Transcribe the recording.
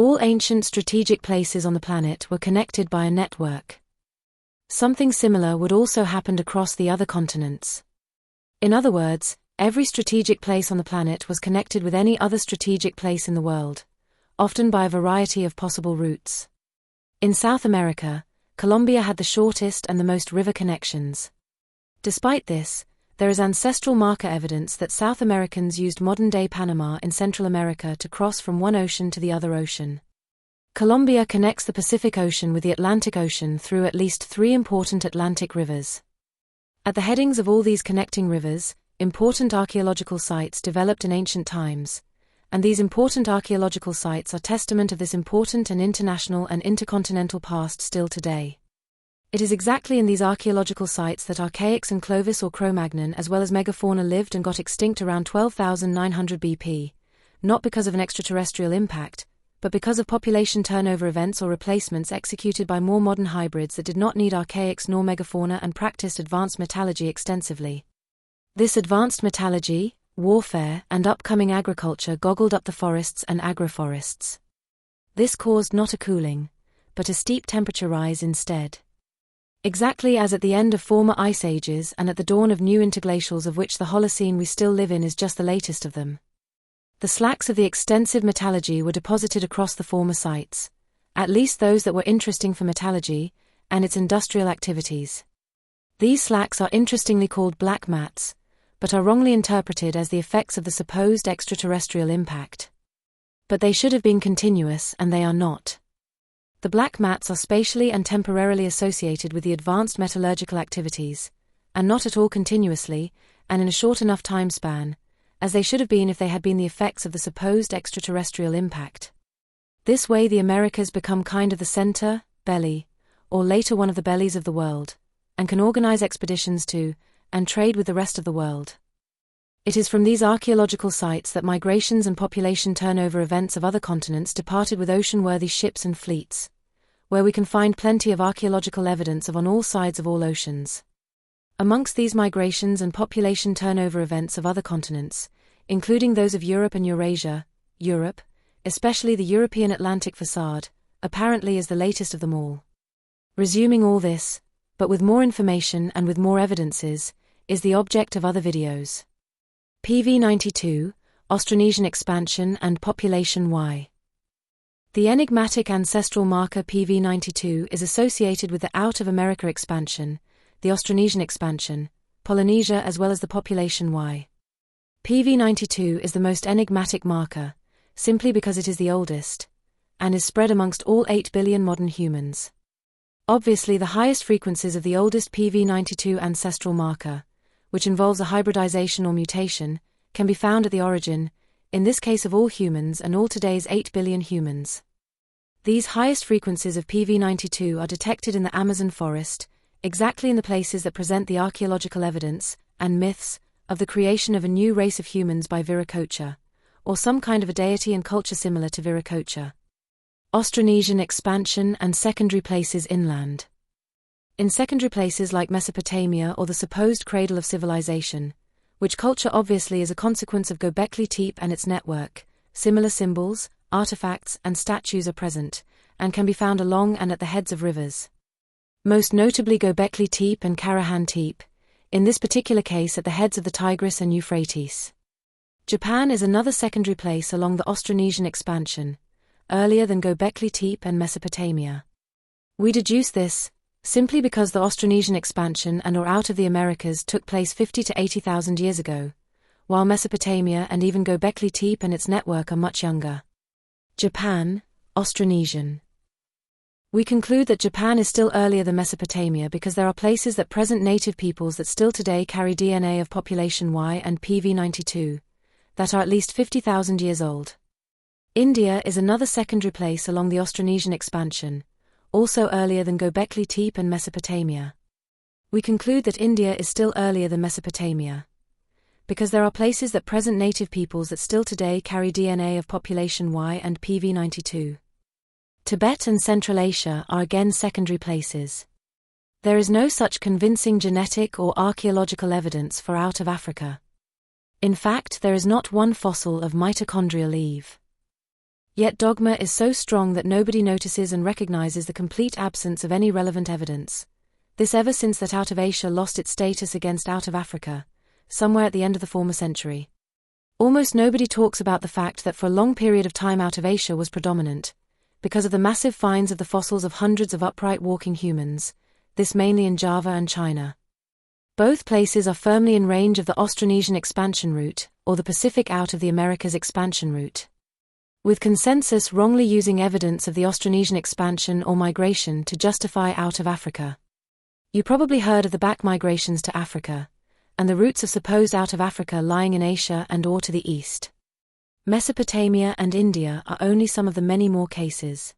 All ancient strategic places on the planet were connected by a network. Something similar would also happen across the other continents. In other words, every strategic place on the planet was connected with any other strategic place in the world, often by a variety of possible routes. In South America, Colombia had the shortest and the most river connections. Despite this, there is ancestral marker evidence that South Americans used modern-day Panama in Central America to cross from one ocean to the other ocean. Colombia connects the Pacific Ocean with the Atlantic Ocean through at least 3 important Atlantic rivers. At the headings of all these connecting rivers, important archaeological sites developed in ancient times, and these important archaeological sites are testament of this important and international and intercontinental past still today. It is exactly in these archaeological sites that Archaics and Clovis or Cro-Magnon as well as Megafauna lived and got extinct around 12,900 BP, not because of an extraterrestrial impact, but because of population turnover events or replacements executed by more modern hybrids that did not need Archaics nor Megafauna and practiced advanced metallurgy extensively. This advanced metallurgy, warfare, and upcoming agriculture goggled up the forests and agroforests. This caused not a cooling, but a steep temperature rise instead. Exactly as at the end of former ice ages and at the dawn of new interglacials, of which the Holocene we still live in is just the latest of them. The slacks of the extensive metallurgy were deposited across the former sites, at least those that were interesting for metallurgy and its industrial activities. These slacks are interestingly called black mats, but are wrongly interpreted as the effects of the supposed extraterrestrial impact. But they should have been continuous, and they are not. The black mats are spatially and temporarily associated with the advanced metallurgical activities, and not at all continuously, and in a short enough time span, as they should have been if they had been the effects of the supposed extraterrestrial impact. This way the Americas become kind of the center, belly, or later one of the bellies of the world, and can organize expeditions to, and trade with the rest of the world. It is from these archaeological sites that migrations and population turnover events of other continents departed with ocean-worthy ships and fleets, where we can find plenty of archaeological evidence of on all sides of all oceans. Amongst these migrations and population turnover events of other continents, including those of Europe and Eurasia, Europe, especially the European Atlantic facade, apparently is the latest of them all. Resuming all this, but with more information and with more evidences, is the object of other videos. PV92, Austronesian Expansion and Population Y. The enigmatic ancestral marker PV92 is associated with the Out of America expansion, the Austronesian expansion, Polynesia as well as the population Y. PV92 is the most enigmatic marker, simply because it is the oldest, and is spread amongst all 8 billion modern humans. Obviously the highest frequencies of the oldest PV92 ancestral marker, which involves a hybridization or mutation, can be found at the origin, in this case of all humans and all today's 8 billion humans. These highest frequencies of PV92 are detected in the Amazon forest, exactly in the places that present the archaeological evidence, and myths, of the creation of a new race of humans by Viracocha, or some kind of a deity and culture similar to Viracocha. Austronesian expansion and secondary places inland. In secondary places like Mesopotamia or the supposed cradle of civilization, which culture obviously is a consequence of Göbekli Tepe and its network, similar symbols, artifacts and statues are present, and can be found along and at the heads of rivers. Most notably Göbekli Tepe and Karahan Tepe, in this particular case at the heads of the Tigris and Euphrates. Japan is another secondary place along the Austronesian expansion, earlier than Göbekli Tepe and Mesopotamia. We deduce this, simply because the Austronesian expansion and or out of the Americas took place 50 to 80,000 years ago, while Mesopotamia and even Göbekli Tepe and its network are much younger. Japan, Austronesian. We conclude that Japan is still earlier than Mesopotamia because there are places that present native peoples that still today carry DNA of population Y and PV92, that are at least 50,000 years old. India is another secondary place along the Austronesian expansion, also earlier than Göbekli Tepe and Mesopotamia. We conclude that India is still earlier than Mesopotamia, because there are places that present native peoples that still today carry DNA of population Y and PV92. Tibet and Central Asia are again secondary places. There is no such convincing genetic or archaeological evidence for out of Africa. In fact, there is not one fossil of mitochondrial Eve. Yet dogma is so strong that nobody notices and recognizes the complete absence of any relevant evidence. This ever since that out of Asia lost its status against out of Africa, somewhere at the end of the former century. Almost nobody talks about the fact that for a long period of time out of Asia was predominant, because of the massive finds of the fossils of hundreds of upright walking humans, this mainly in Java and China. Both places are firmly in range of the Austronesian Expansion Route, or the Pacific out of the Americas Expansion Route. With consensus wrongly using evidence of the Austronesian expansion or migration to justify out of Africa. You probably heard of the back migrations to Africa, and the routes of supposed out of Africa lying in Asia and or to the east. Mesopotamia and India are only some of the many more cases.